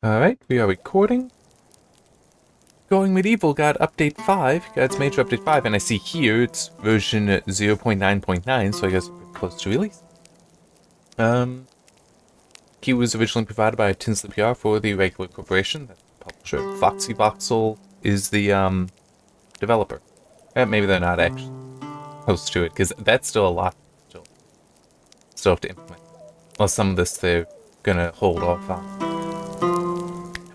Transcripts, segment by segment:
Alright, we are recording. Going Medieval got update 5, got its major update 5, and I see here it's version 0.9.9, so I guess we're close to release. Key was originally provided by Tinsley PR for the Irregular Corporation, the publisher. Foxy Voxel is the developer. Maybe they're not actually close to it, because that's still a lot still have to implement. Well, some of this they're gonna hold off on.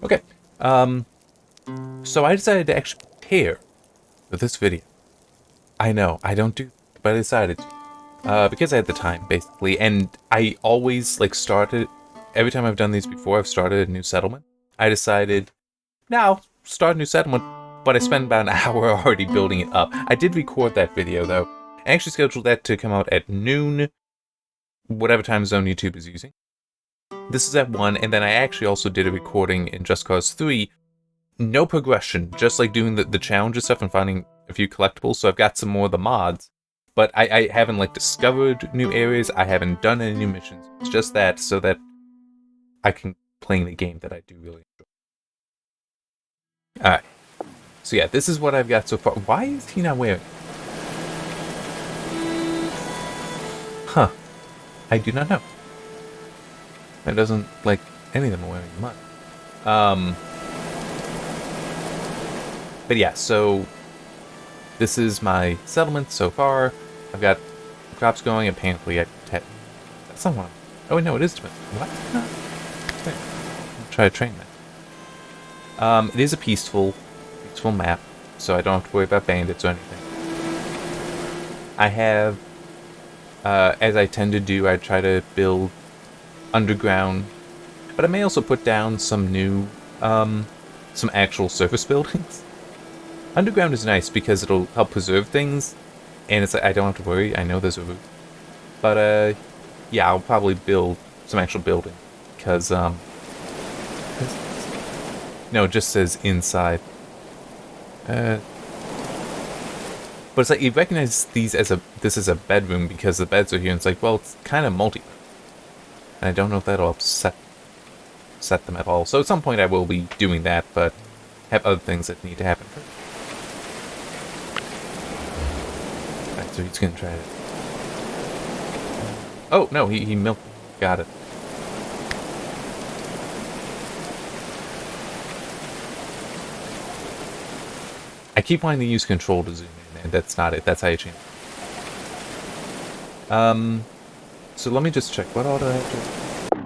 Okay, so I decided to actually prepare for this video. I know, I don't do, but I decided to. Because I had the time, basically, and I always, started, every time I've done these before, I've started a new settlement. I decided, now, start a new settlement, but I spent about an hour already building it up. I did record that video, though. I actually scheduled that to come out at noon, whatever time zone YouTube is using. This is at 1, and then I actually also did a recording in Just Cause 3. No progression, just doing the challenges stuff and finding a few collectibles, so I've got some more of the mods. But I haven't, discovered new areas, I haven't done any new missions. It's just that, so that I can play the game that I do really enjoy. Alright. So yeah, this is what I've got so far. Why is he not wearing it? Huh. I do not know. That doesn't like any of them are wearing much. But yeah, so this is my settlement so far. I've got crops going. Apparently, that's not one. Oh no, it is twin. What? Okay. I'll try to train that. It is a peaceful map, so I don't have to worry about bandits or anything. I have, as I tend to do, I try to build underground, but I may also put down some new, some actual surface buildings. Underground is nice because it'll help preserve things, and it's I don't have to worry, I know there's a route. But, yeah, I'll probably build some actual building, because, no, it just says inside. But it's you recognize these as this is a bedroom because the beds are here, and it's well, it's kind of multi. And I don't know if that'll upset them at all. So at some point I will be doing that, but have other things that need to happen first. Alright, so he's gonna try it. Oh, no, he milked. Got it. I keep wanting to use control to zoom in, and that's not it. That's how you change it. So let me just check. What all do I have to do?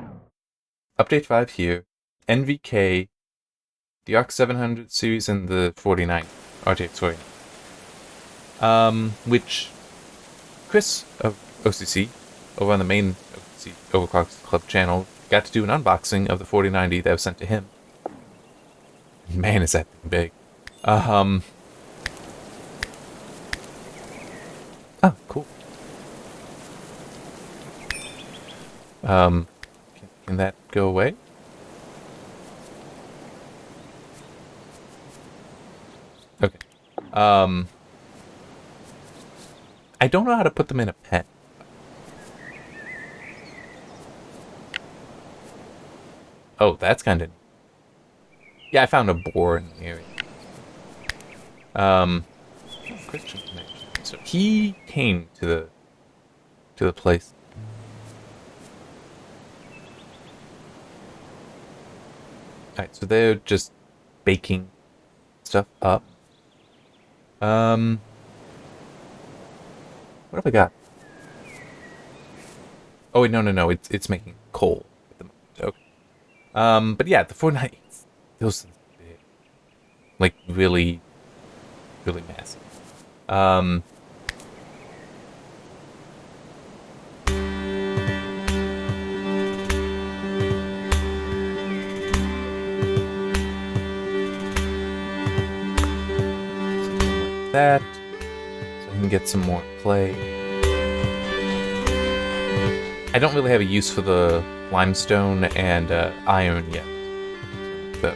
Update 5 here. NVK, the ARC 700 series, and the 49. RTX 49. Which Chris of OCC, over on the main OCC Overclock Club channel, got to do an unboxing of the 4090 that was sent to him. Man, is that thing big. Oh, cool. Can that go away? Okay. I don't know how to put them in a pen. Oh, that's kind of... Yeah, I found a boar in the area. Christian connection. So he came to the place. Alright, so they're just baking stuff up. What have I got? Oh wait, no, it's making coal at the moment. Okay. But yeah, the 490, those things are big. Like really, really massive. That, so I can get some more clay. I don't really have a use for the limestone and iron yet, but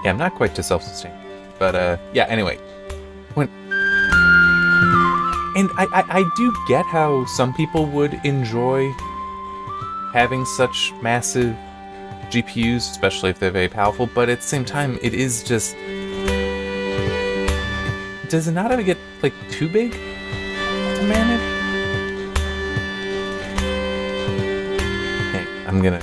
Yeah, I'm not quite to self-sustain. But, yeah, anyway. And I do get how some people would enjoy having such massive GPUs, especially if they're very powerful, but at the same time, it is just... Does it not ever get, like, too big to manage? Okay, I'm gonna...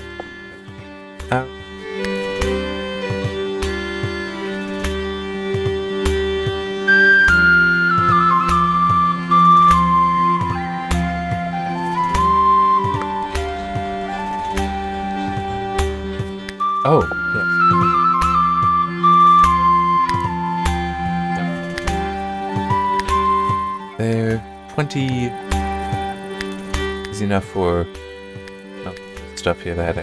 Oh, yes. There, 20 is enough for stuff here that I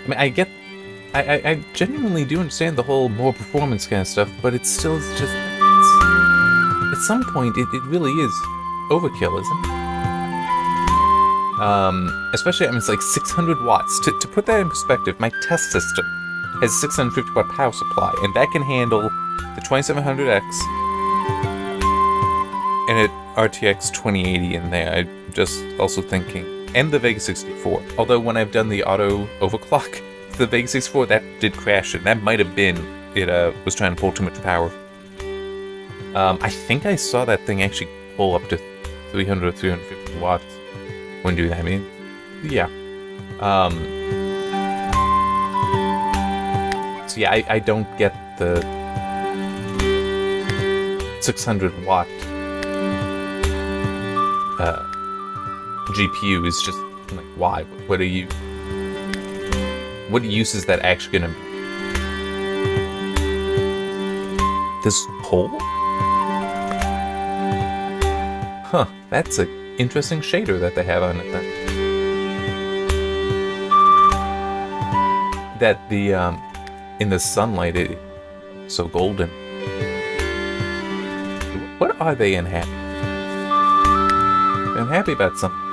mean, I genuinely do understand the whole more performance kind of stuff, but it's still just, at some point, it really is overkill, isn't it? Especially, I mean, it's like 600 watts. To put that in perspective, my test system has a 650 watt power supply, and that can handle the 2700X and an RTX 2080 in there. I'm just also thinking, and the Vega 64. Although when I've done the auto overclock, the Vega 64, that did crash, and that might have been it was trying to pull too much power. I think I saw that thing actually pull up to 300 or 350 watts when doing that. I mean, yeah. So yeah, I don't get the 600 watt GPU is just like, why? What use is that actually gonna be? This hole? Huh, that's an interesting shader that they have on it then. That the, in the sunlight, it's so golden. What are they unhappy? They're unhappy about something.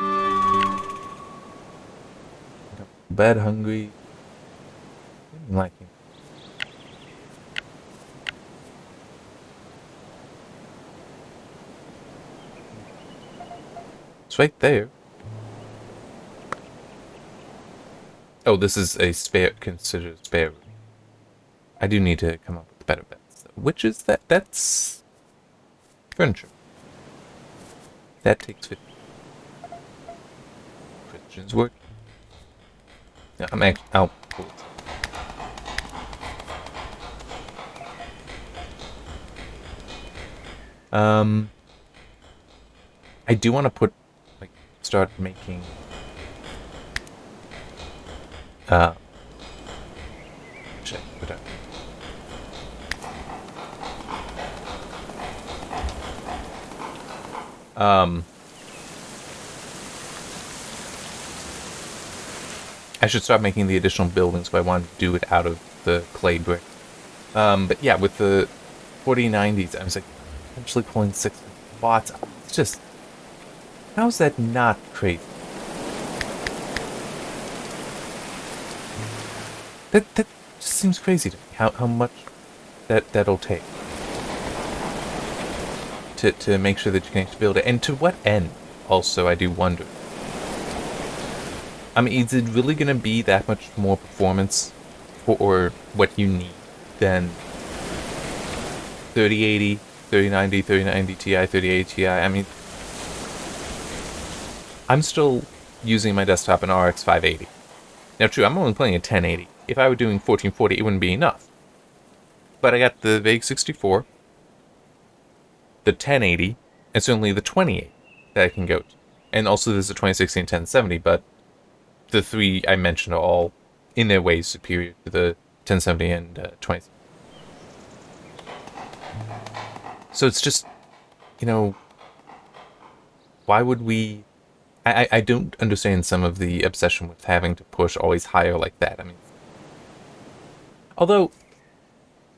Bad, hungry. Like him. It's right there. Oh, this is a considered spare room. I do need to come up with better bets. Which is that? That's furniture. That takes 50. Christian's work. Yeah, I'm actually... I'll pull it. I do want to start making check it out. I should start making the additional buildings, but I want to do it out of the clay brick. But yeah, with the 4090s, I was like, potentially pulling 6 watts. It's just, how's that not crazy? That just seems crazy to me. How much that'll take to make sure that you can actually build it, and to what end? Also, I do wonder. I mean, is it really going to be that much more performance for what you need than 3080, 3090, 3090 Ti, 3080 Ti? I mean, I'm still using my desktop in RX 580. Now, true, I'm only playing at 1080. If I were doing 1440, it wouldn't be enough. But I got the Vega 64, the 1080, and certainly the 2080 that I can go to. And also there's a 2060 and 1070, but the three I mentioned are all in their ways superior to the 1070 and 2070. So it's just, you know, why would we... I don't understand some of the obsession with having to push always higher like that. I mean, although,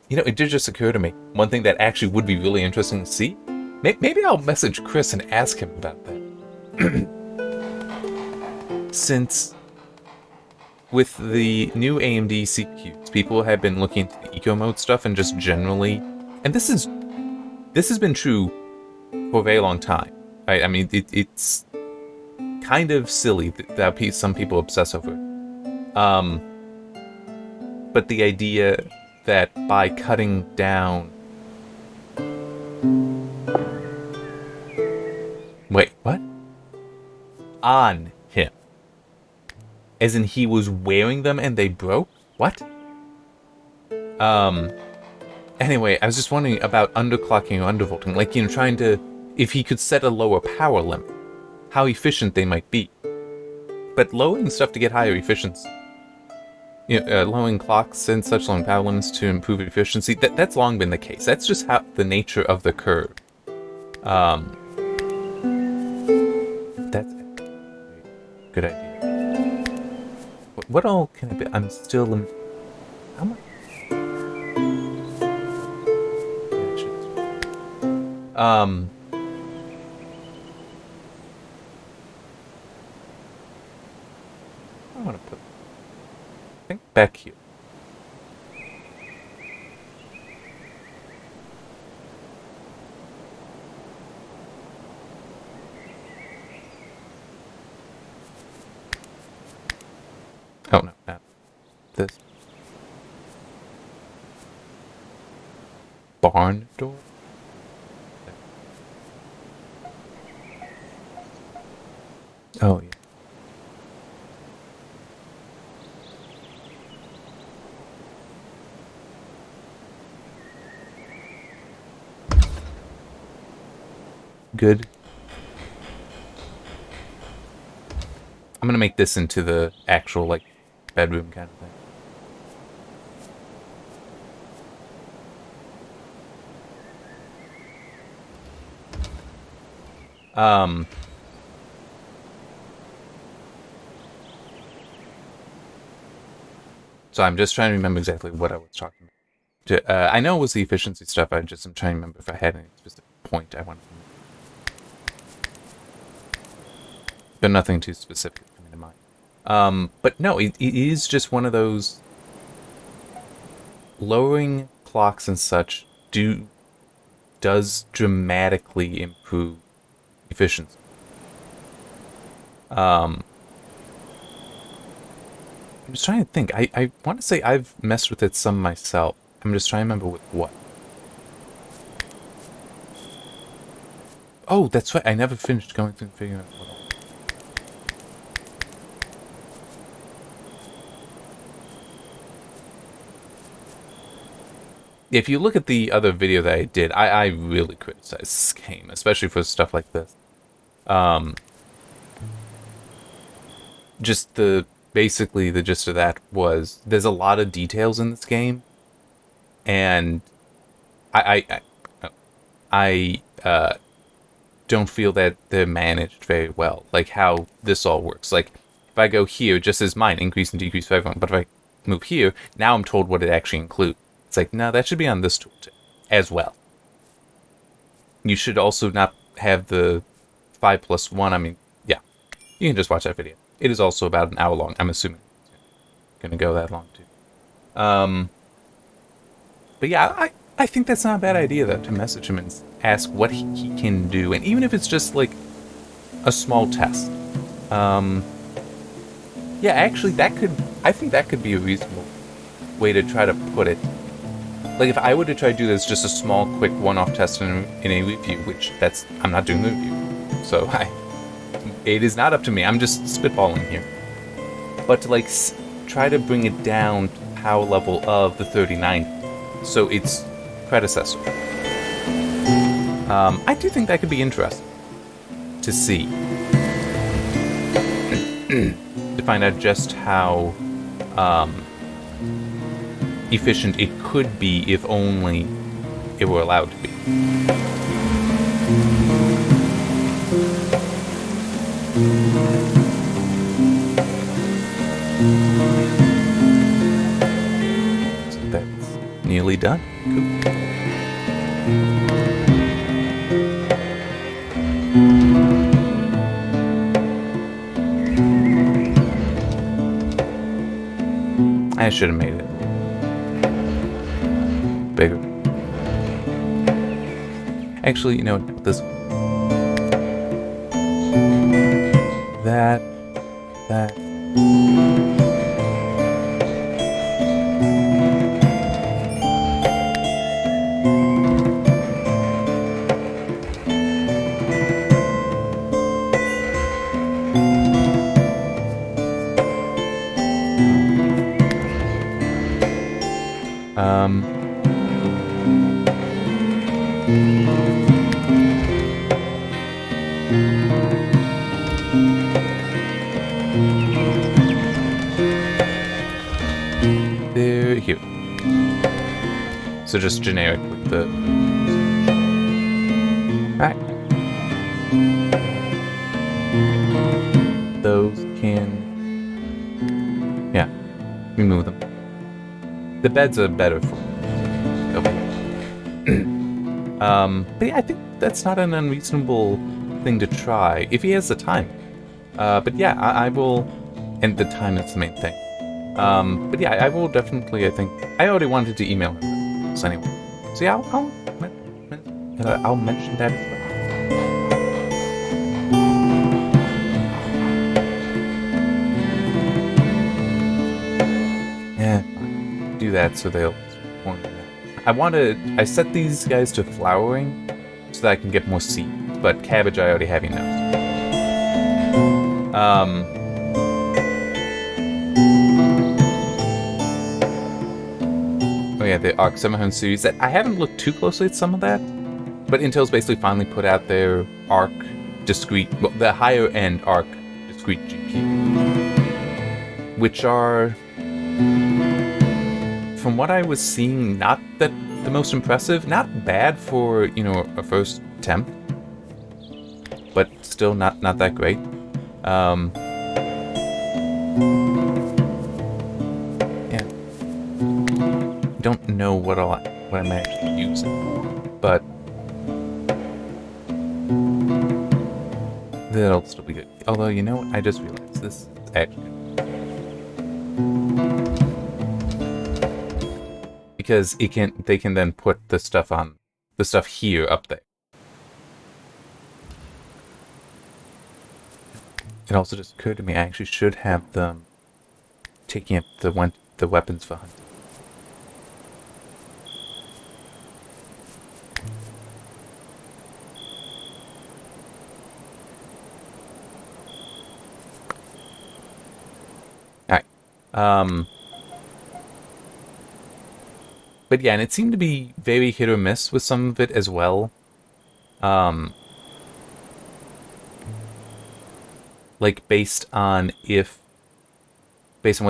you know, it did just occur to me, one thing that actually would be really interesting to see Maybe I'll message Chris and ask him about that. Since with the new AMD CPUs, people have been looking into the eco mode stuff and just generally, and this has been true for a very long time. Right? I mean, it's kind of silly that some people obsess over it. But the idea that by cutting down... Wait, what? On him. As in he was wearing them and they broke? What? Anyway, I was just wondering about underclocking or undervolting. Like, you know, trying to... If he could set a lower power limit, how efficient they might be. But lowering stuff to get higher efficiency... You know, lowering clocks and such, lowering power limits to improve efficiency, that's long been the case. That's just how the nature of the curve. That's a good idea. What all can I be? I'm still in... How much? I want to put... I think back here. Oh no, not this. Barn door? Oh yeah. Good. I'm gonna make this into the actual, like, bedroom kind of thing. So I'm just trying to remember exactly what I was talking about. I know it was the efficiency stuff, I'm trying to remember if I had any specific point I wanted to make. But nothing too specific coming to mind. But no, it is just one of those... Lowering clocks and such does dramatically improve efficiency. I'm just trying to think. I want to say I've messed with it some myself. I'm just trying to remember with what. Oh, that's right. I never finished going through and figuring out what all. If you look at the other video that I did, I really criticized this game, especially for stuff like this. Just basically the gist of that was there's a lot of details in this game, and I don't feel that they're managed very well. Like how this all works. Like if I go here, it just says mine increase and decrease for everyone. But if I move here, now I'm told what it actually includes. It's like, no, that should be on this tooltip as well. You should also not have the 5+1. I mean, yeah, you can just watch that video. It is also about an hour long. I'm assuming it's going to go that long too. But yeah, I think that's not a bad idea though, to message him and ask what he can do, and even if it's just like a small test. Yeah, actually, I think that could be a reasonable way to try to put it. Like, if I were to try to do this, just a small, quick, one-off test in a review, which I'm not doing the review, so it is not up to me. I'm just spitballing here. But to, like, try to bring it down to the power level of the 3090, so its predecessor. I do think that could be interesting to see. To find out just how efficient it could be if only it were allowed to be. So that's nearly done. Cool. I should have made it bigger. Actually, you know what? This. That. They're here. So just generic with the... Alright. Those can... Yeah. Remove them. The beds are better for... But yeah, I think that's not an unreasonable thing to try, if he has the time. But yeah, I will... And the time is the main thing. But yeah, I will definitely, I think... I already wanted to email him, so anyway. So yeah, I'll mention that as well. Yeah, do that so they'll... I set these guys to flowering so that I can get more seeds, but cabbage I already have enough. Oh yeah, the Arc 700 series. That I haven't looked too closely at some of that, but Intel's basically finally put out their Arc discrete, well, the higher end Arc discrete GPU, which are, from what I was seeing, not that the most impressive, not bad for, you know, a first attempt, but still not that great. Yeah, don't know what I'm actually using, but that'll still be good. Although, you know, I just realized this is actually good. Because they can then put the stuff here up there. It also just occurred to me I actually should have them taking up the weapons for hunting. Alright. But yeah, and it seemed to be very hit or miss with some of it as well. Like based on what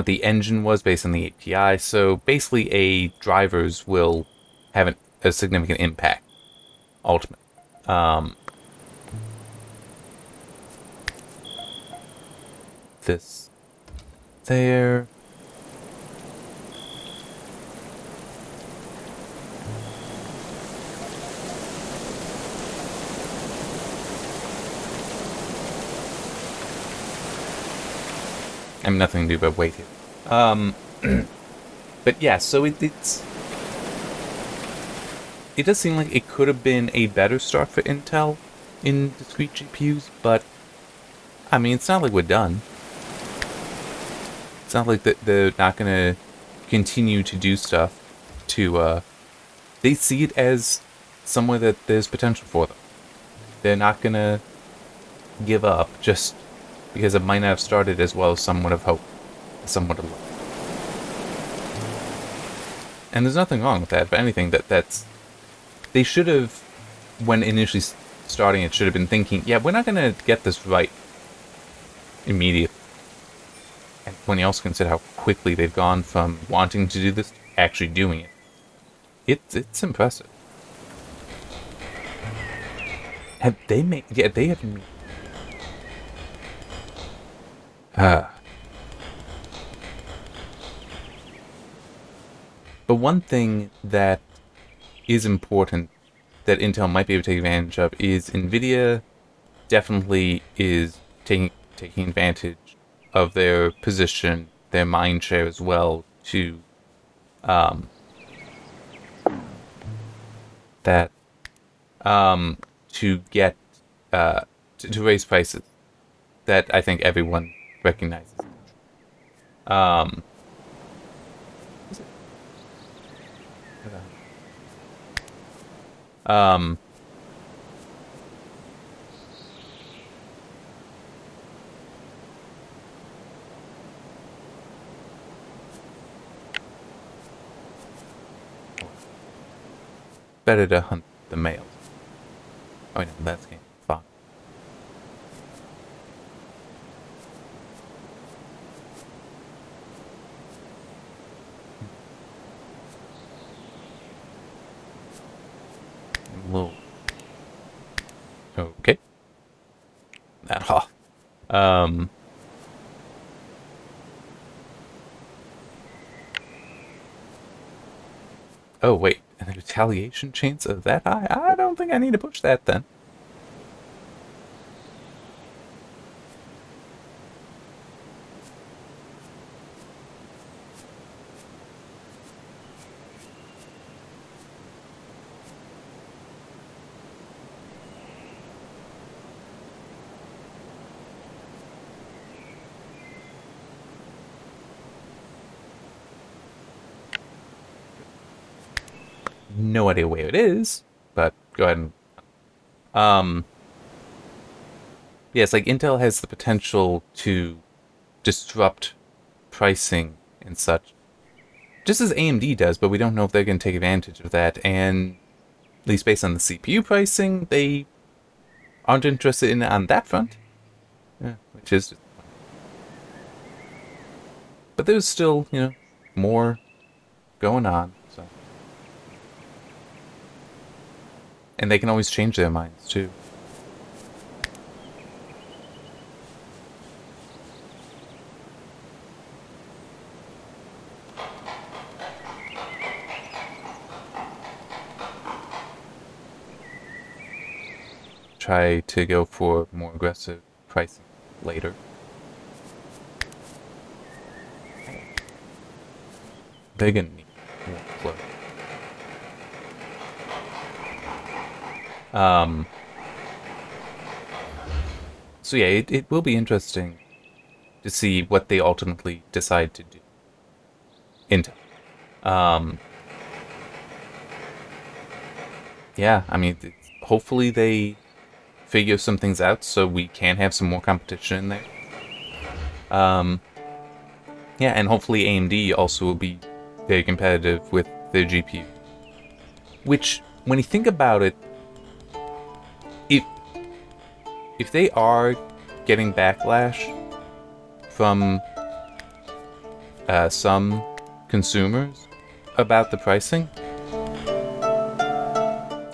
the engine was, based on the API. So basically drivers will have a significant impact, ultimately. This there. I mean, nothing to do but wait here. But yeah, so it does seem like it could have been a better start for Intel in discrete GPUs, but I mean, it's not like we're done. It's not like they're not going to continue to do stuff to, they see it as somewhere that there's potential for them. They're not going to give up just because it might not have started as well as some would have hoped, some would have loved. And there's nothing wrong with that. If anything, that's... They should have, when initially starting it, should have been thinking, yeah, we're not going to get this right immediately. And when you also consider how quickly they've gone from wanting to do this to actually doing it, it's impressive. Have they made... Yeah, they have... But one thing that is important that Intel might be able to take advantage of is NVIDIA definitely is taking advantage of their position, their mind share as well, to that to get to raise prices that I think everyone recognizes. Um, um, better to hunt the males. Oh no, that's game fun. Little. Okay. That off. Oh wait, and the retaliation chance of that high? I don't think I need to push that then. No idea where it is, but go ahead and yes, like Intel has the potential to disrupt pricing and such, just as AMD does, but we don't know if they're going to take advantage of that. And at least based on the CPU pricing, they aren't interested in it on that front. Yeah, which is. But there's still, more going on. So, and they can always change their minds too. Try to go for more aggressive pricing later. They're gonna need more flow. So yeah, it will be interesting to see what they ultimately decide to do. Intel. Yeah, I mean, hopefully they figure some things out so we can have some more competition in there. Yeah, and hopefully AMD also will be very competitive with their GPU. Which, when you think about it, if they are getting backlash from some consumers about the pricing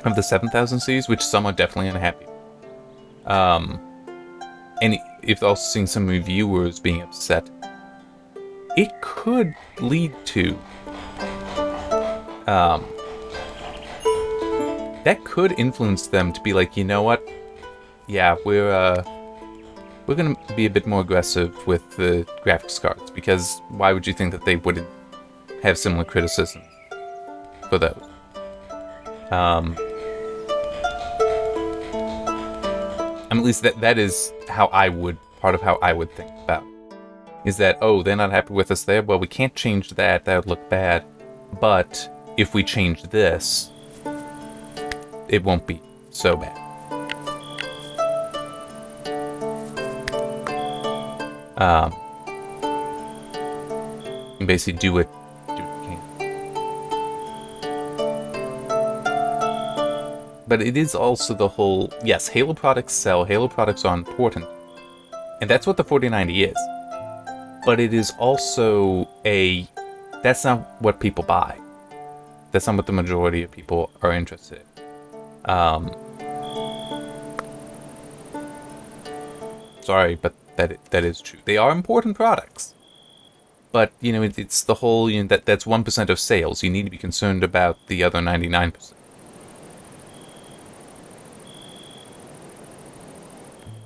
of the 7000 series, which some are definitely unhappy. And if also seeing some reviewers being upset, it could lead to that could influence them to be like, you know what? Yeah, we're gonna be a bit more aggressive with the graphics cards, because why would you think that they wouldn't have similar criticisms for those? At least that is how part of how I would think about it. Is that, oh, they're not happy with us there? Well, we can't change that. That would look bad. But if we change this, it won't be so bad. You basically do what you can. But it is also the whole, yes, Halo products sell, Halo products are important, and that's what the 4090 is. But it is also that's not what people buy. That's not what the majority of people are interested in. Sorry, but that is true. They are important products. But, it's the whole, that's 1% of sales. You need to be concerned about the other 99%.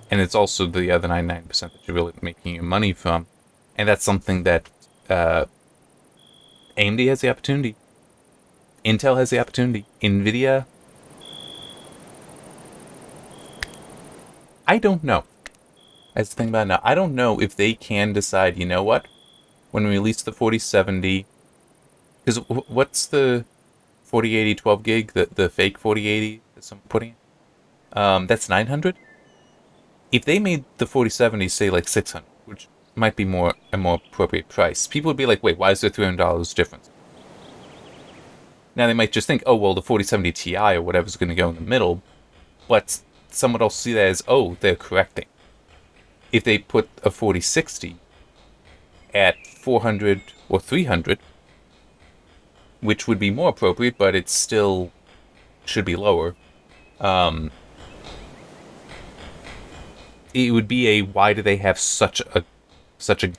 And it's also the other 99% that you're really making your money from. And that's something that AMD has the opportunity. Intel has the opportunity. NVIDIA, I don't know. That's the thing about it now. I don't know if they can decide, you know what? When we release the 4070, because what's the 4080 12 gig, the fake 4080 that someone putting in? That's 900? If they made the 4070 say like 600, which might be a more appropriate price, people would be like, wait, why is there $300 difference? Now they might just think, oh, well, the 4070 Ti or whatever is going to go in the middle, but someone else see that as, oh, they're correcting. If they put a 4060 at 400 or 300, which would be more appropriate, but it still should be lower, it would be a, why do they have such a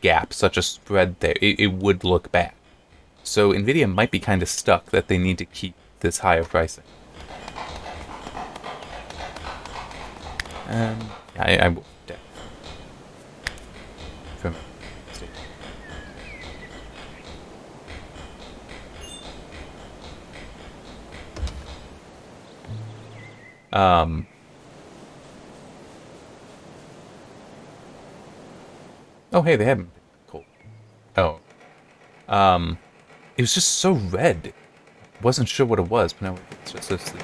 gap, such a spread there? It would look bad. So NVIDIA might be kind of stuck that they need to keep this higher pricing. I will. From Oh, hey, they haven't been cold. Oh. It was just so red. Wasn't sure what it was, but now it's just asleep.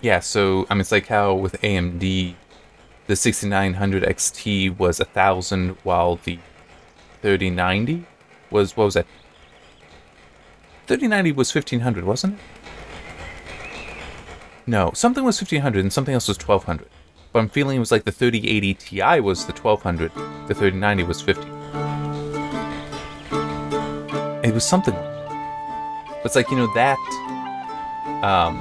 Yeah, so, I mean, it's like how with AMD, the 6900 XT was 1,000, while the 3090 was, what was that? 3090 was 1,500, wasn't it? No, something was 1,500 and something else was 1,200. But I'm feeling it was like the 3080 Ti was the 1,200, the 3090 was 50. It was something. But it's like, you know, that, why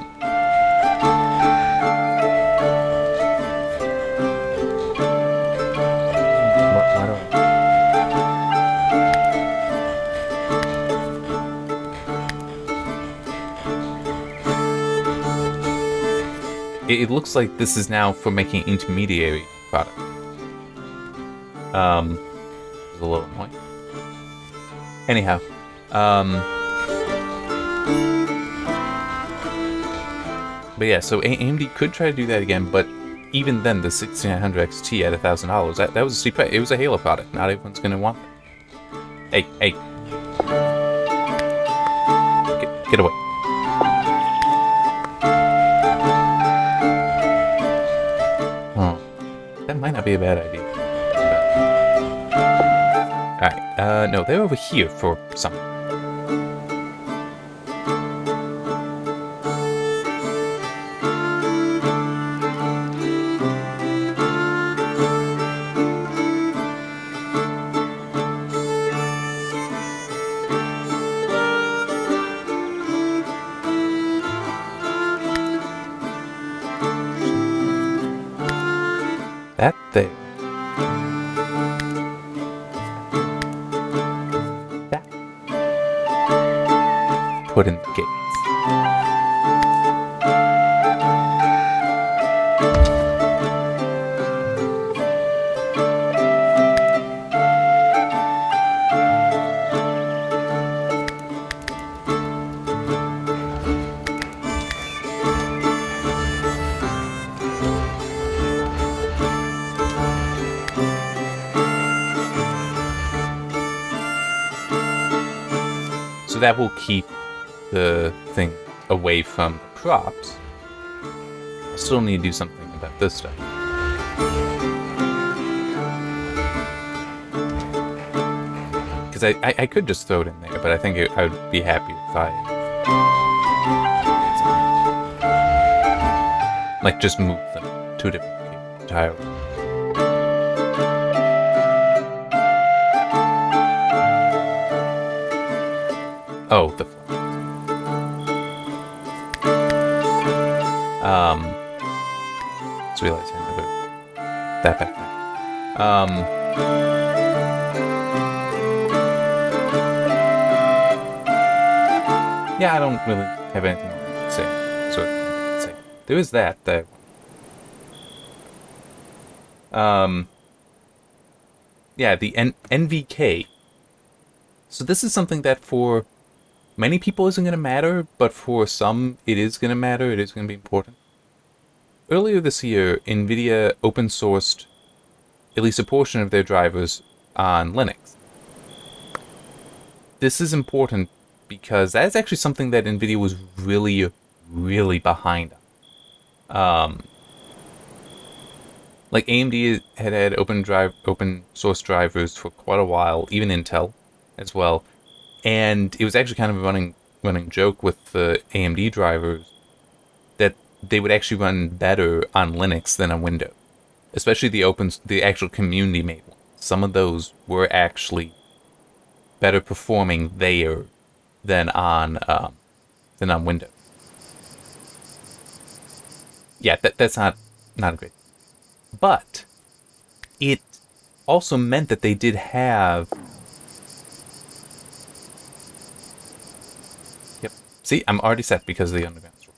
do it looks like this is now for making intermediary product. It's a little annoying. Anyhow, but yeah, so AMD could try to do that again, but even then, the 6900 XT at $1,000, that was a steep price. It was a Halo product. Not everyone's gonna want it. Hey, get away. That might not be a bad idea. Alright, no, they're over here for something. That there. That. Put in the gates. So that will keep the thing away from the props. I still need to do something about this stuff. Because I could just throw it in there, but I think I would be happy if I... like, just move them to a different tile. Oh, the just realized I never that back. Yeah, I don't really have anything to say. So it's like, there is that. Yeah, the NVK. So this is something that for many people isn't going to matter, but for some it is going to matter. It is going to be important. Earlier this year, NVIDIA open sourced at least a portion of their drivers on Linux. This is important because that's actually something that NVIDIA was really, really behind on. Like AMD had open source drivers for quite a while, even Intel as well, and it was actually kind of a running joke with the AMD drivers that they would actually run better on Linux than on Windows, especially the actual community made ones. Some of those were actually better performing there than on Windows. Yeah, that's not a great. But it also meant that they did have. Yep. See, I'm already set because of the underground store.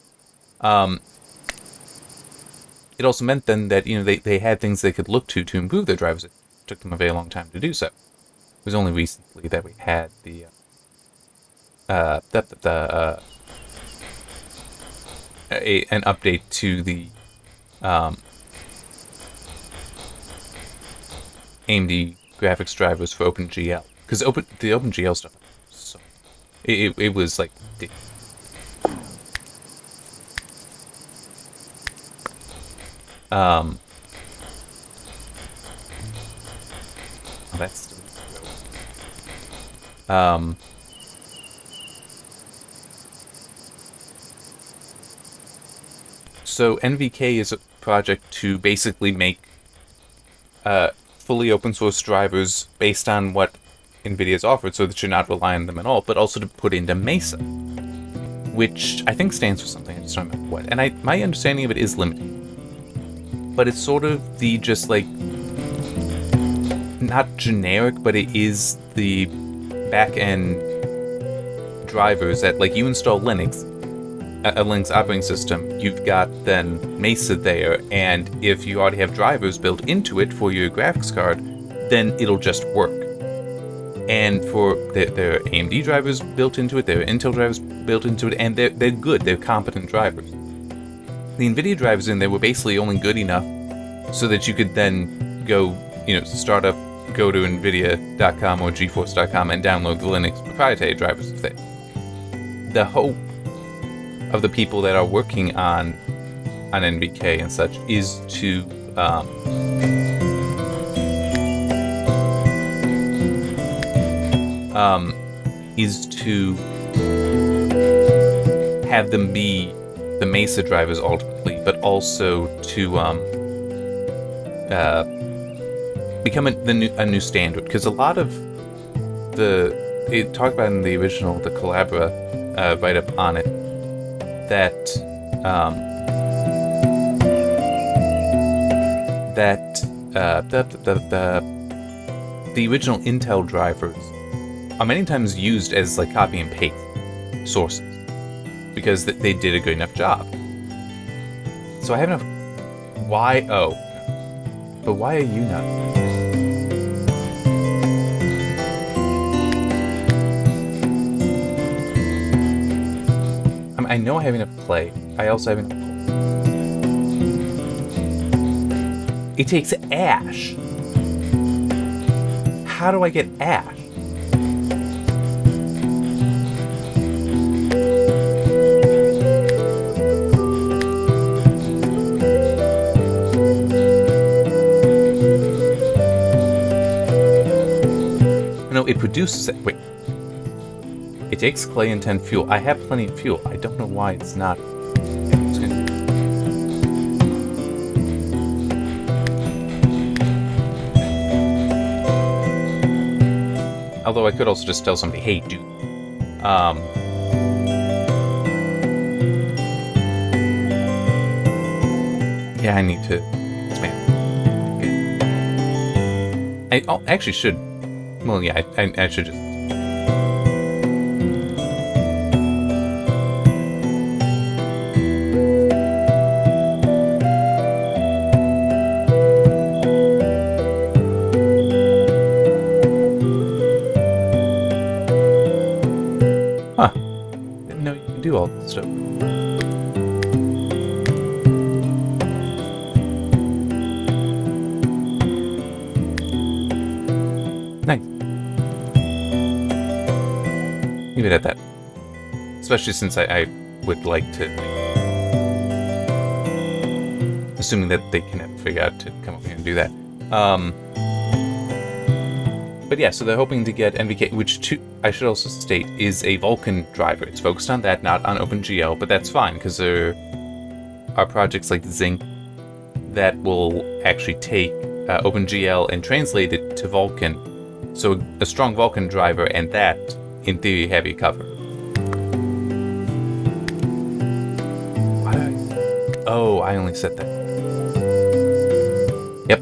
It also meant then that they had things they could look to improve their drivers. It took them a very long time to do so. It was only recently that we had an update to the AMD graphics drivers for OpenGL, because the OpenGL stuff, so it was like. Oh, that's still. So NVK is a project to basically make fully open source drivers based on what NVIDIA's offered, so that you're not relying on them at all, but also to put into Mesa, which I think stands for something. I just don't remember what. And my understanding of it is limited, but it's sort of the just like not generic, but it is the back end drivers that, like, you install Linux. A Linux operating system, you've got then Mesa there, and if you already have drivers built into it for your graphics card, then it'll just work. And for there are AMD drivers built into it, there are Intel drivers built into it, and they're good, they're competent drivers. The NVIDIA drivers in there were basically only good enough so that you could then go, go to NVIDIA.com or GeForce.com and download the Linux proprietary drivers of theirs. The hope of the people that are working on NVK and such is to have them be the Mesa drivers ultimately, but also to become a new standard, because a lot of it talked about in the original, the Collabora write-up on it, that the original Intel drivers are many times used as like copy and paste sources because they did a good enough job. So I have enough. Why? Oh, but why are you not? I know I have enough play. I also have enough pull. It takes ash. How do I get ash? No, it produces it. Wait. It takes clay and 10 fuel. I have plenty of fuel. I don't know why it's not. Although I could also just tell somebody, hey, dude. Yeah, I need to expand. I actually should. Well, yeah, I should just. all this stuff. Nice. Leave it at that. Especially since I would like to, assuming that they can never figure out to come over here and do that. But yeah, so they're hoping to get NVK, which I should also state is a Vulkan driver. It's focused on that, not on OpenGL, but that's fine because there are projects like Zinc that will actually take OpenGL and translate it to Vulkan. So a strong Vulkan driver, and that, in theory, have you covered. Oh, I only said that. Yep.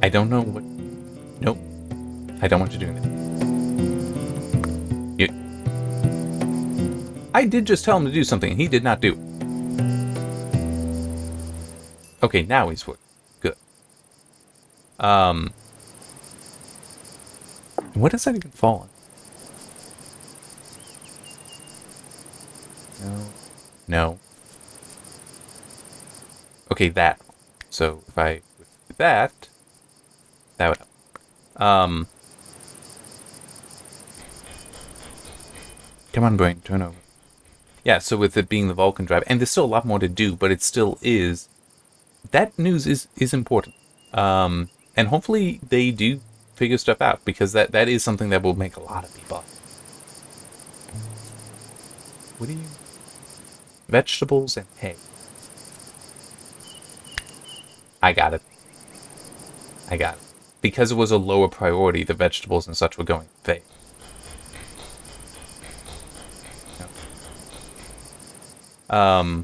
I don't know what... Nope. I don't want you doing that. I did just tell him to do something, and he did not do it. Okay, now he's working. Good. What does that even fall on? No. Okay, that. So if I would do that would help. Come on, brain, turn over. Yeah, so with it being the Vulkan drive, and there's still a lot more to do, but it still is. That news is important. And hopefully they do figure stuff out, because that is something that will make a lot of people. What are you? Vegetables and hay. I got it. Because it was a lower priority, the vegetables and such were going there. I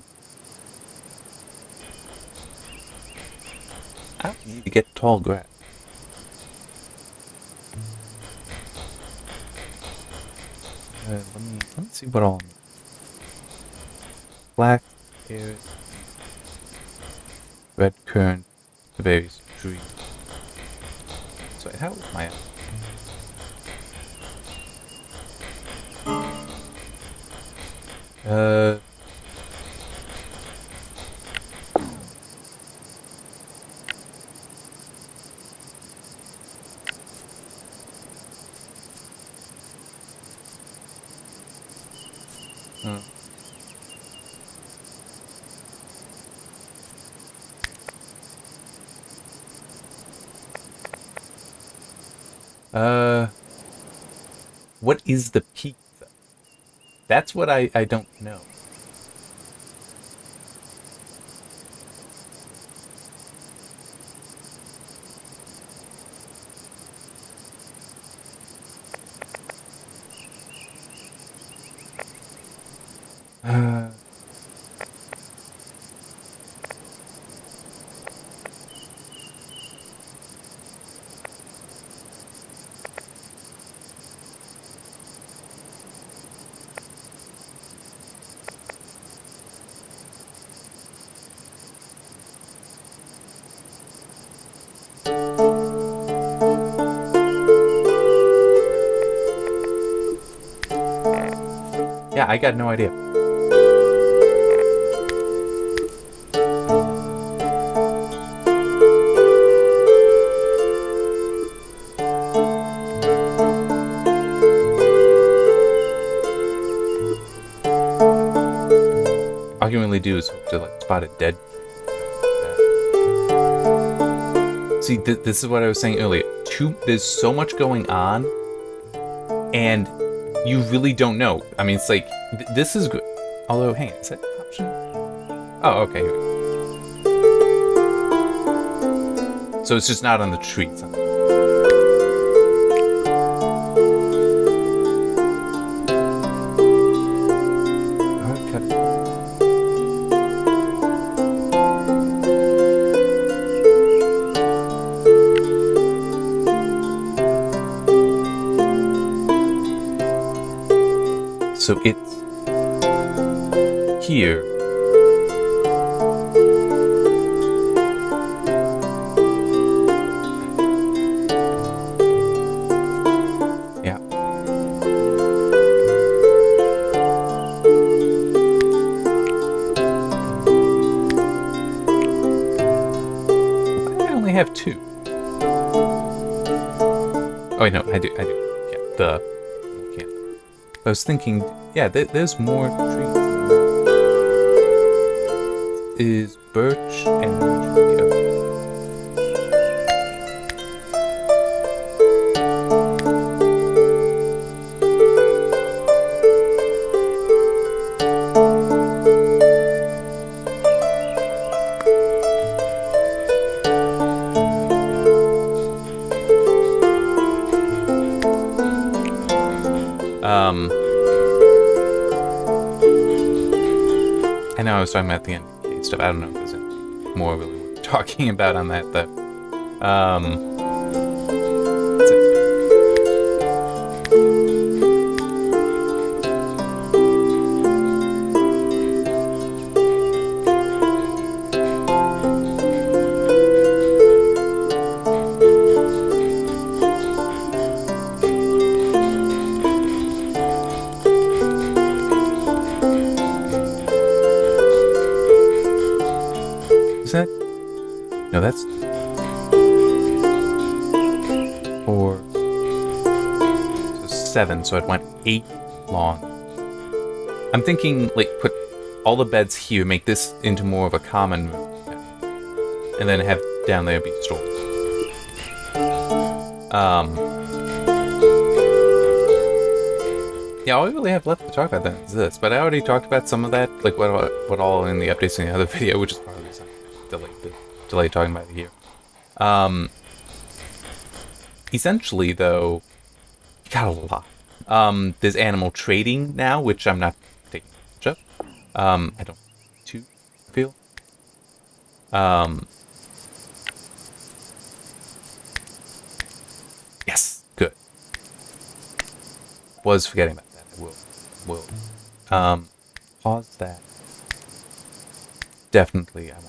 don't need to get tall grass. Let me see what all. Black carrot, red currant, various trees. So how is my? What is the peak, though? That's what I don't know. Yeah, I got no idea. All you can really do is hope to like spot a dead. See, this is what I was saying earlier. There's so much going on, and you really don't know. I mean, it's like, this is good. Although, hang on, is that an option? Oh, okay. So it's just not on the trees. So it's here. 2. Oh, wait, no, I do. Yeah, can't. I was thinking, yeah, there's more trees. Is birch and tree oak. I know I was talking about the NK stuff. I don't know if there's any more really worth talking about on that, though. That's it. Is that? No, that's 4. So 7. So I'd want 8 long. I'm thinking, like, put all the beds here, make this into more of a common room, and then have down there be stores. Yeah, all we really have left to talk about then is this, but I already talked about some of that, like what all in the updates in the other video, which is part of the reason I delay talking about it here. Essentially, though, you got a lot. There's animal trading now, which I'm not taking advantage of. I don't to feel. Yes, good. Was forgetting about that. I will. Pause that. Definitely, I want.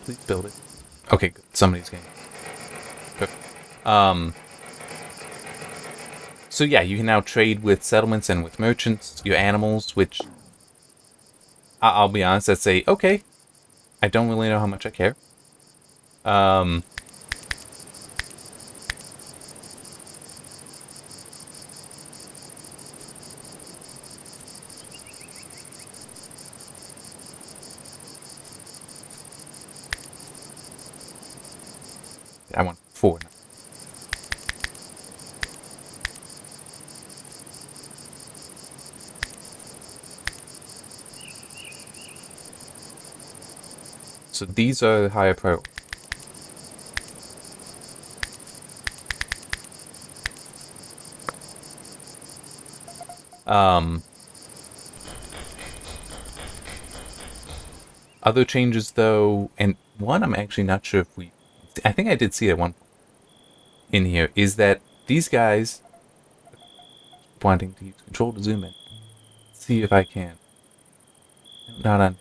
Please build it. Okay, good. Somebody's getting it. Perfect. So yeah, you can now trade with settlements and with merchants, your animals, which I'll be honest, I'd say, okay, I don't really know how much I care. I want 4 now. So these are higher priority. Other changes, though, and one I'm actually not sure if I think I did see it one in here, is that these guys wanting to use control to zoom in. Let's see if I can. Not on.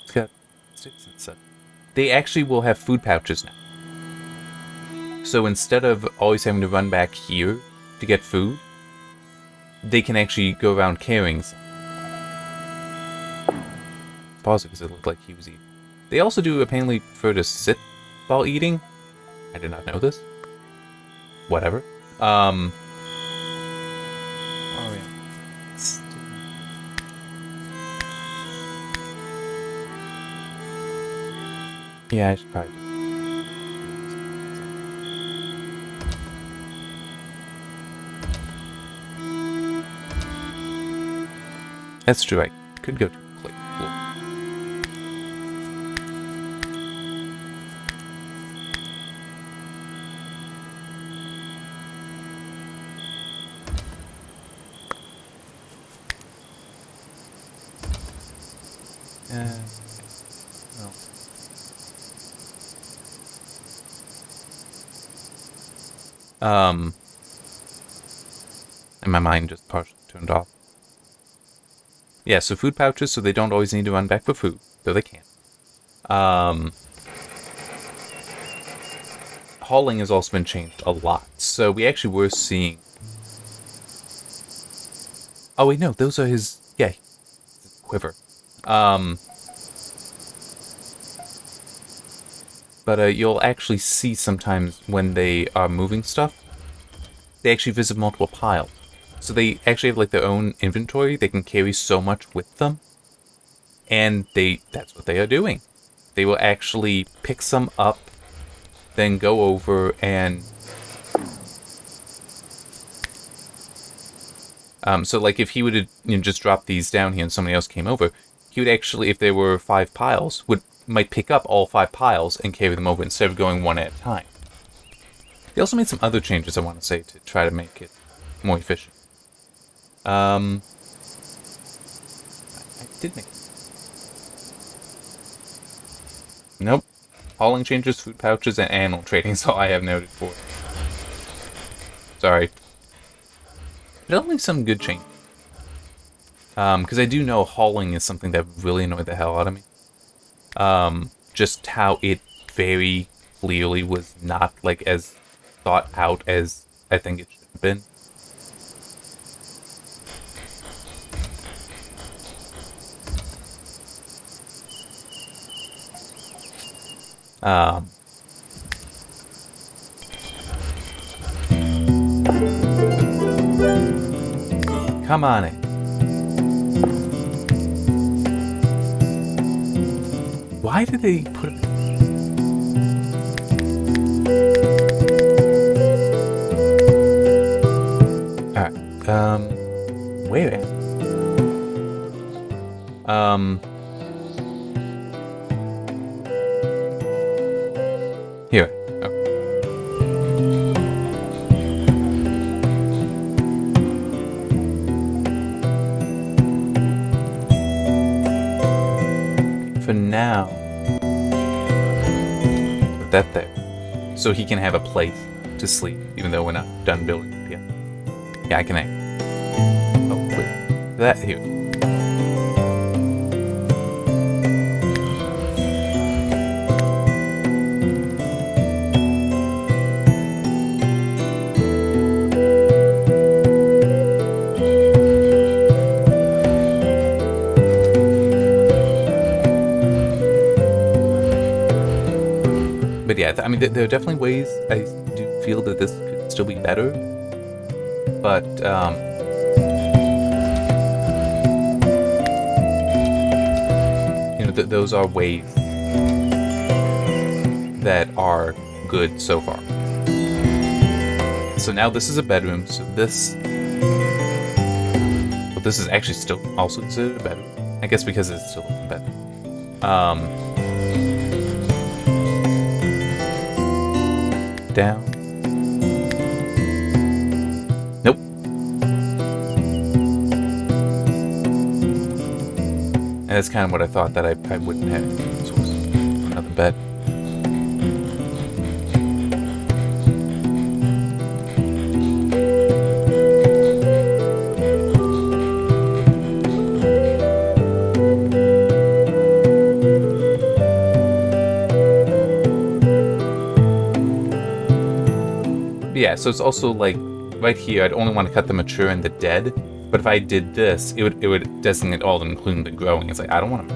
It's got sticks and stuff. They actually will have food pouches now. So instead of always having to run back here to get food, they can actually go around carrying some. Pause it because it looked like he was eating. They also do apparently prefer to sit while eating. I did not know this. Whatever. Oh yeah. Yeah, I should probably. That's true, I could go to a plate. Cool. No. And my mind just partially turned off. Yeah, so food pouches, so they don't always need to run back for food, though they can. Hauling has also been changed a lot. So we actually were seeing... Oh, wait, no, those are his... Yeah, his quiver. But you'll actually see sometimes when they are moving stuff, they actually visit multiple piles. So they actually have like their own inventory. They can carry so much with them. And that's what they are doing. They will actually pick some up, then go over and... so like if he would just drop these down here and somebody else came over, he would actually, if there were 5 piles, might pick up all 5 piles and carry them over instead of going one at a time. They also made some other changes, I want to say, to try to make it more efficient. I did make... Nope. Hauling changes, food pouches, and animal trading is all I have noted for. Sorry. But only some good change. Because I do know hauling is something that really annoyed the hell out of me. Just how it very clearly was not like as thought out as I think it should have been. Come on in. Why did they put it... Alright, where am I? Here. Oh. For now, put that there, so he can have a place to sleep, even though we're not done building it yet. Yeah, I can hang. Oh, wait. That here. But yeah, I mean, there are definitely ways I do feel that this could still be better. But, those are ways that are good so far. So now this is a bedroom, so this... Well, this is actually still also considered a bedroom. I guess because it's still a bedroom. Down. Nope. And that's kind of what I thought that I wouldn't have. This was another bed. Yeah, so it's also like right here, I'd only want to cut the mature and the dead. But if I did this, it would designate all of them, including the growing. It's like, I don't want to...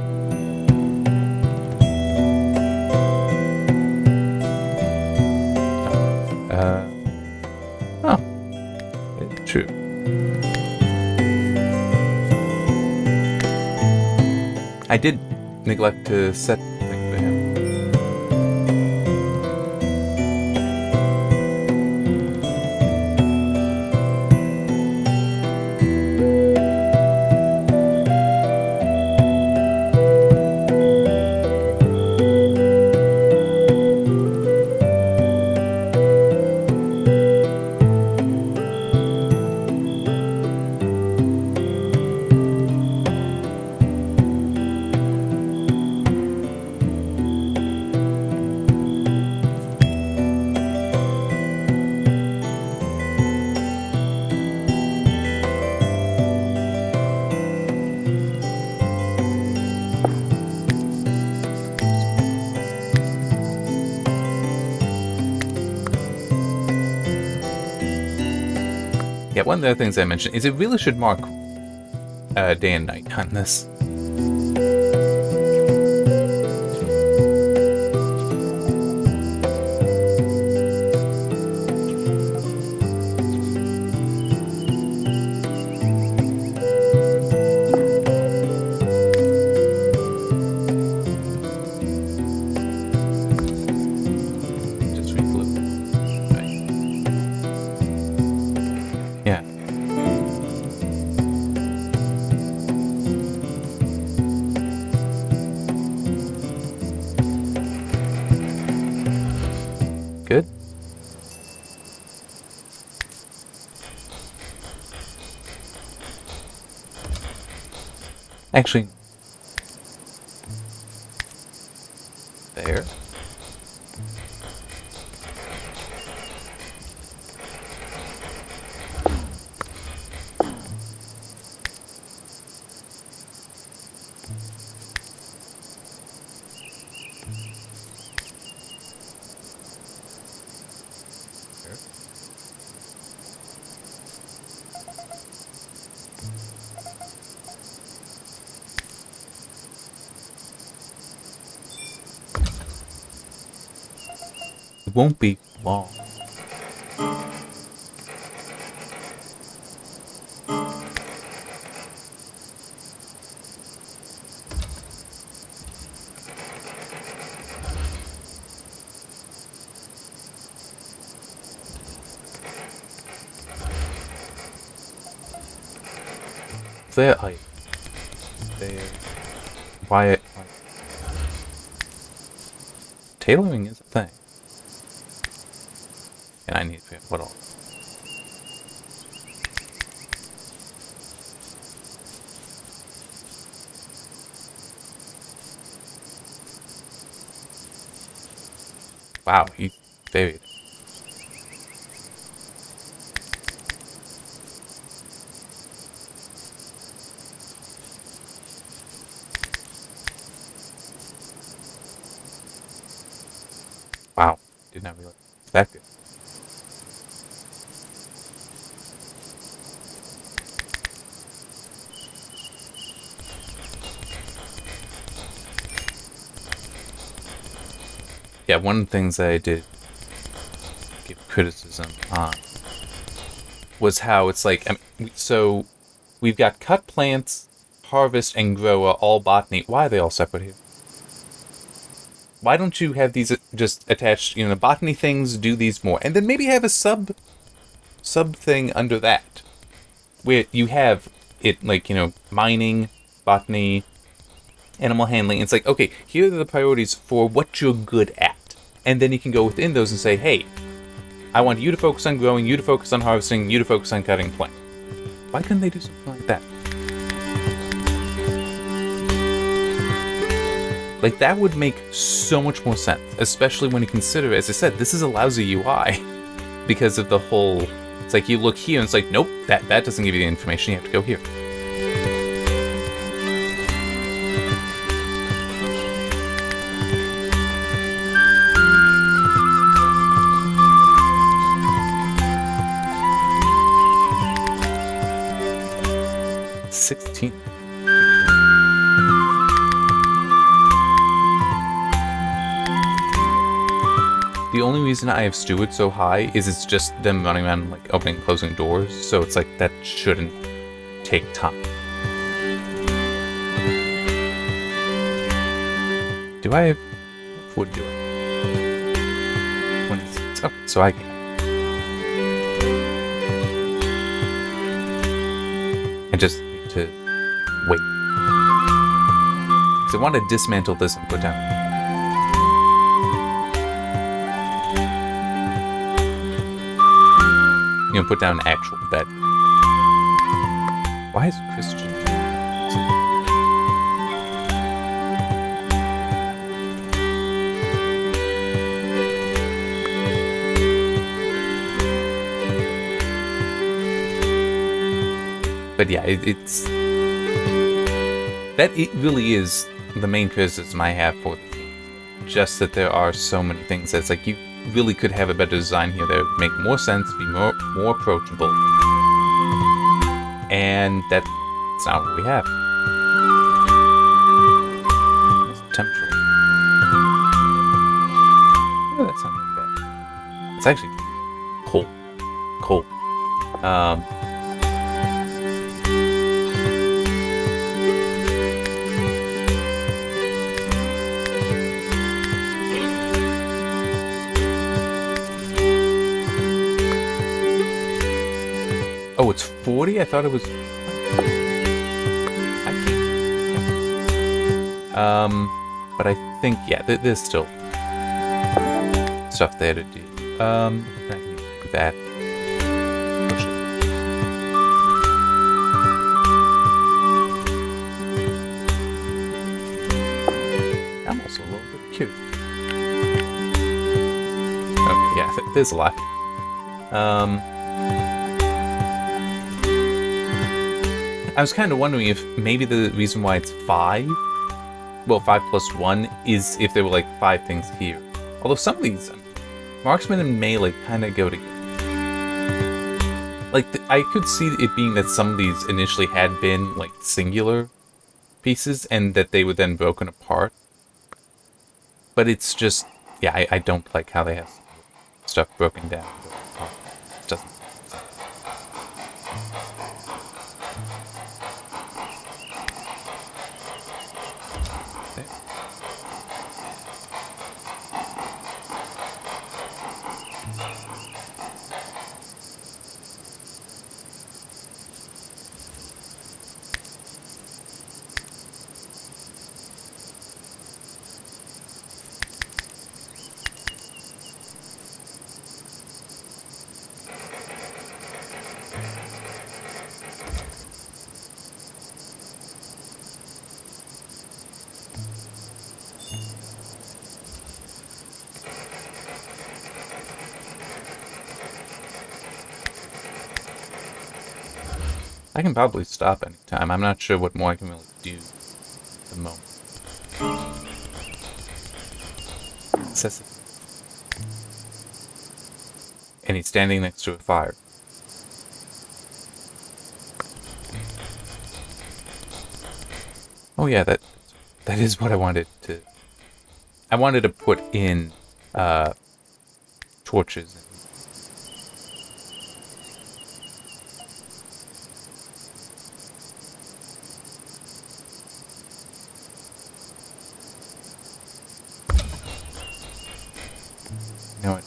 Oh. True. I did neglect to set things for him. Yeah, one of the other things I mentioned is it really should mark day and night on this. Just re-glue. Right. Yeah. Good. Actually, there. It won't be long. There, there. Why? Tailoring is a thing. And I need to figure out what all. Wow, you varied. Wow, did not realize that good. Yeah, one of the things that I did give criticism on was how it's like, so we've got cut plants, harvest, and grow are all botany. Why are they all separate here? Why don't you have these just attached, botany things, do these more, and then maybe have a sub thing under that, where you have it like, mining, botany, animal handling. It's like, okay, here are the priorities for what you're good at. And then you can go within those and say, hey, I want you to focus on growing, you to focus on harvesting, you to focus on cutting plants. Why couldn't they do something like that? Like, that would make so much more sense, especially when you consider, as I said, this is a lousy UI because of the whole, it's like you look here and it's like, nope, that doesn't give you the information, you have to go here. The only reason I have steward so high is it's just them running around like opening and closing doors, so it's like that shouldn't take time. Do I have what wood do I? 26. Okay, so I can. I just need to wait. Because I want to dismantle this and put down. Put down an actual bed. Why is Christian? But yeah, it's that it really is the main criticism I have for the game. Just that there are so many things that's like you really could have a better design here that would make more sense, be more approachable. And that's not what we have. What's the temperature? Oh, that's not too bad. It's actually cold. Cold. Oh, it's 40? I thought it was... But I think, yeah, there's still stuff there to do. I can do that. Push it. I'm also a little bit cute. Okay, yeah, there's a lot. I was kind of wondering if maybe the reason why it's 5, well, 5 plus 1, is if there were like 5 things here. Although some of these, marksman and melee kind of go together. Like, I could see it being that some of these initially had been like singular pieces and that they were then broken apart. But it's just, yeah, I don't like how they have stuff broken down. It doesn't. I can probably stop anytime. I'm not sure what more I can really do at the moment. And he's standing next to a fire. Oh yeah, that is what I wanted to... I wanted to put in torches. You know what?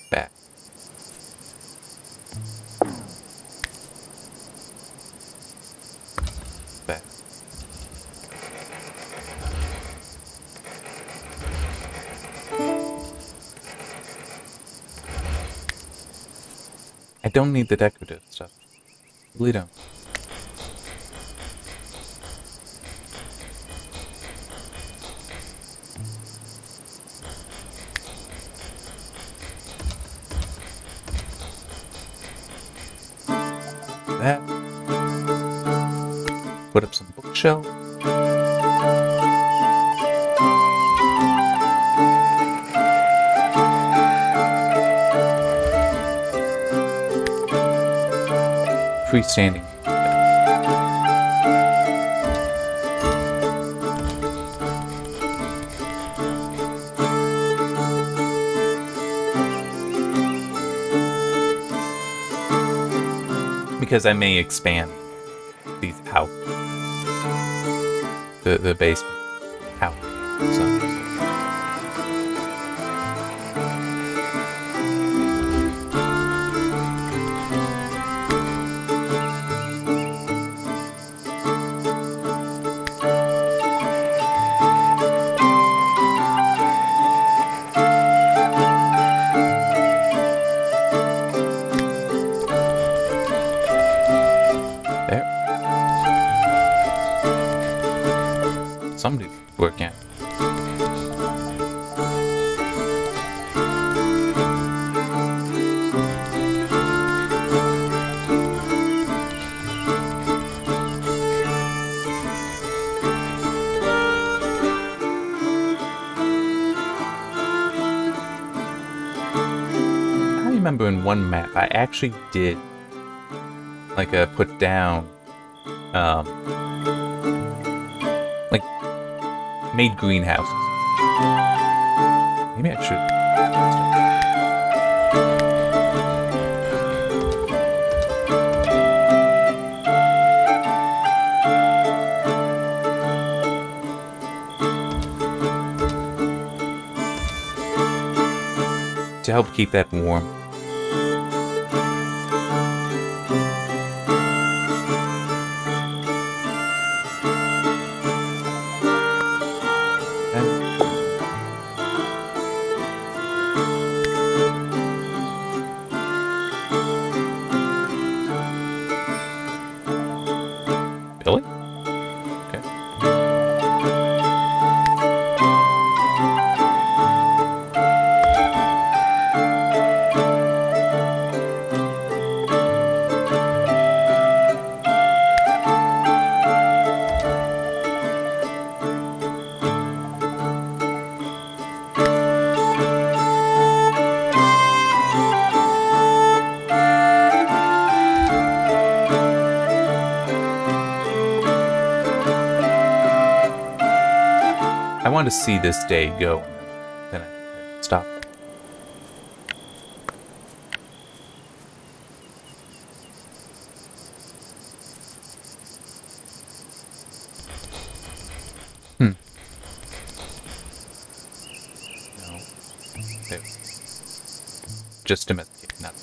Back. Back. I don't need the decorative stuff. Really don't. That. Put up some bookshelf. Freestanding. Because I may expand these out. The basement out. So. Somebody's working. I remember remember in one map, I actually did like put down, like made greenhouses. Maybe I should. To help keep that warm. Billy? Okay. I want to see this day go, then I stop. No. There. Just domesticate, not.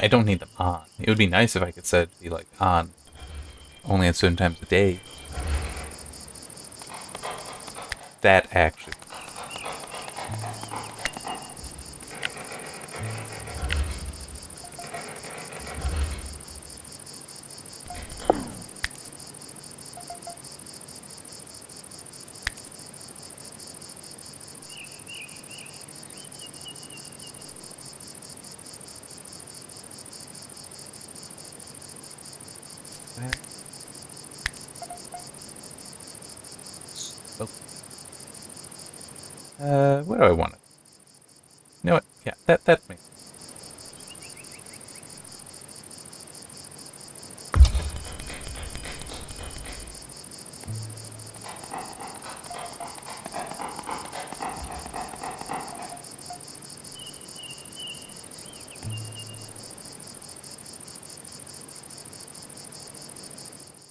I don't need them on. It would be nice if I could set it to be like on only at certain times of day. That actually. Where do I want it? You know what? Yeah, that's me.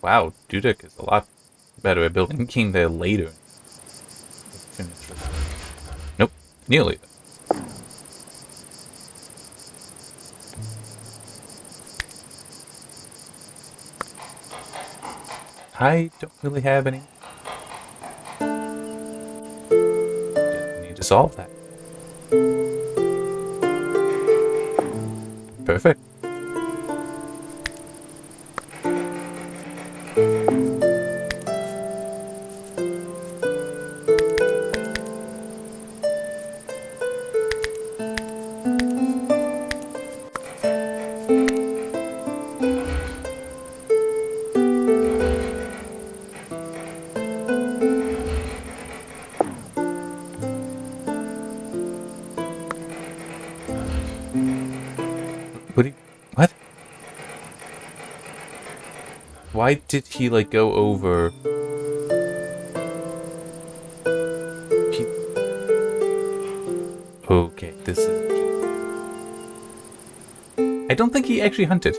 Wow, Dudek is a lot better at building king there later. Nope, nearly. I don't really have any. Just need to solve that. Perfect. What? Why did he, like, go over... Okay, this is... I don't think he actually hunted.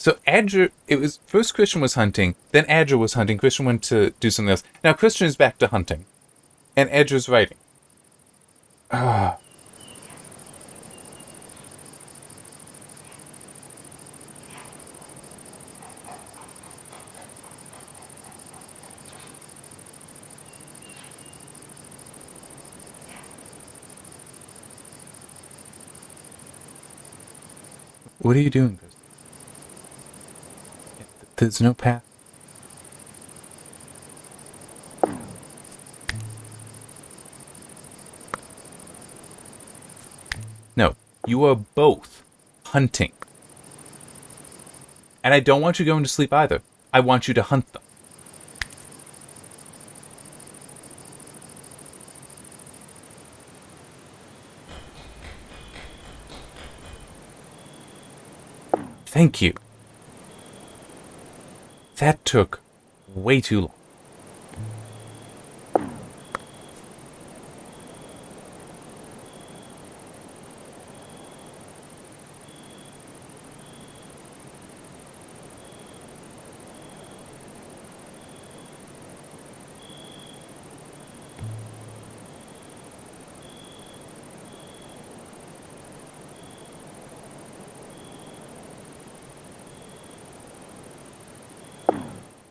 So Adger, it was first Christian was hunting, then Adger was hunting. Christian went to do something else. Now Christian is back to hunting, and Adger's writing. Ah. What are you doing, Christian? There's no path. No, you are both hunting. And I don't want you going to sleep either. I want you to hunt them. Thank you. That took way too long.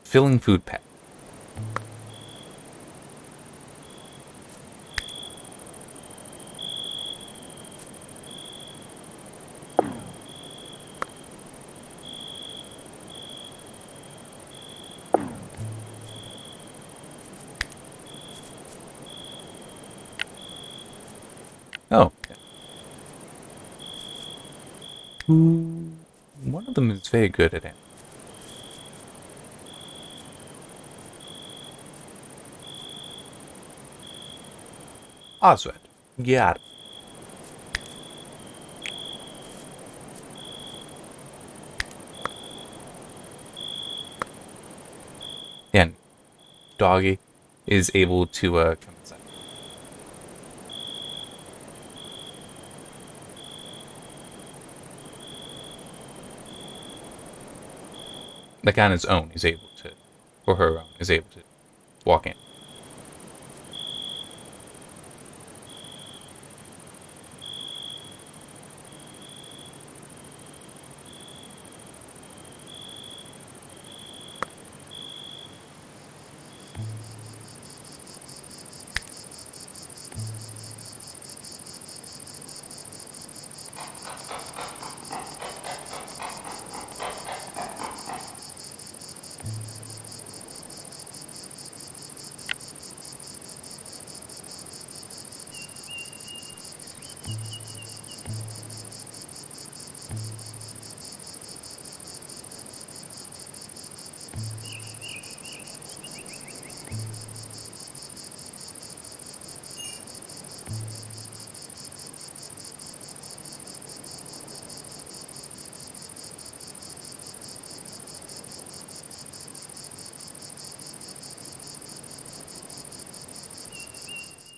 Filling food pack. Oh. One of them is very good at it. Osred. Got it. And Doggy is able to come inside. Like on his own, he's able to, or her own, is able to walk in.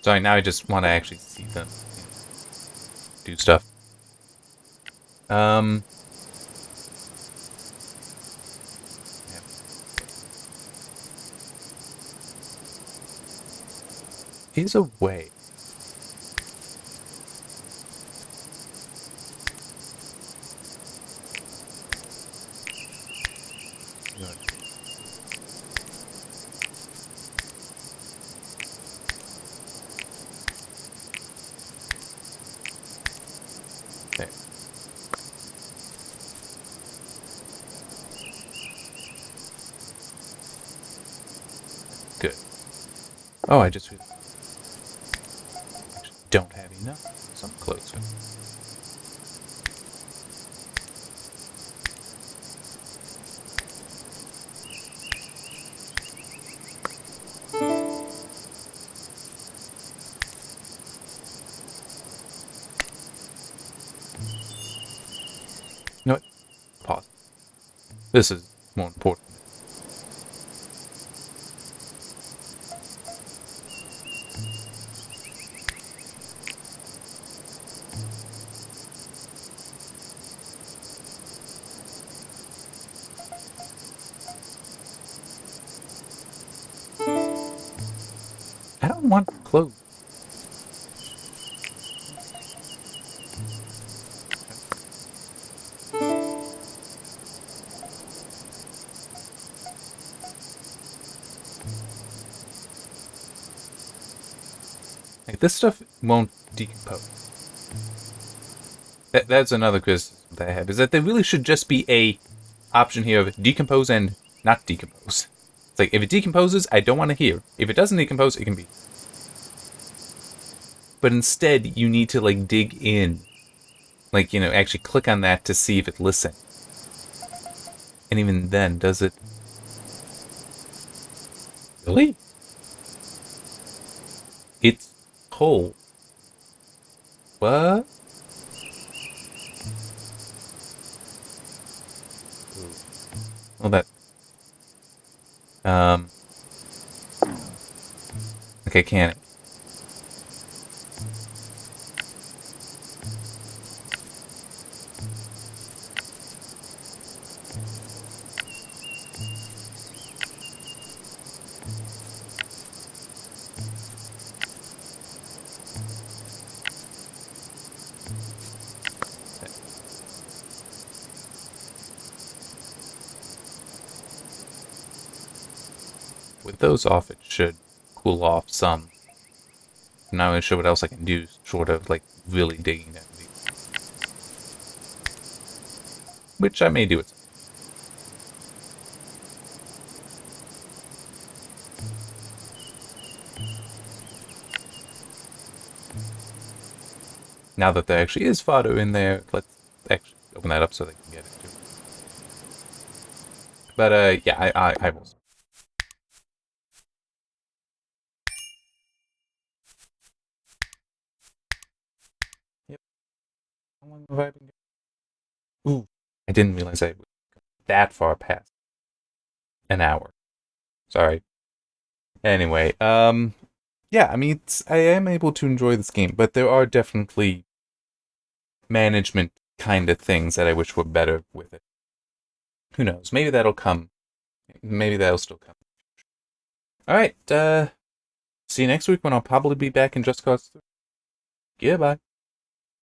Sorry, now I just want to actually see them do stuff. Yeah. Is a way. There. Good. Oh, I just realized. Actually, don't have enough. Some clothes. You know what? Pause. This is more important. don't want clothes. Like, this stuff won't decompose. That's another criticism that I have, is that there really should just be a option here of decompose and not decompose. It's like, if it decomposes, I don't want to hear. If it doesn't decompose, it can be. But instead, you need to, like, dig in. Like, you know, actually click on that to see if it listens. And even then, does it... Really? It's cold. What? Well, that... Okay, can it? With those off, it should cool off some. I'm not really sure what else I can do, short of, like, really digging that deep. Which I may do it. Now that there actually is fodder in there, let's actually open that up so they can get it too. But, yeah, I will. Yep. How long have I been? Ooh, I didn't realize I was that far past an hour. Sorry. Anyway, yeah, I mean, I am able to enjoy this game, but there are definitely management kind of things that I wish were better with it. Who knows? Maybe that'll come. Maybe that'll still come. Alright, see you next week when I'll probably be back in Just Cause 3. Goodbye.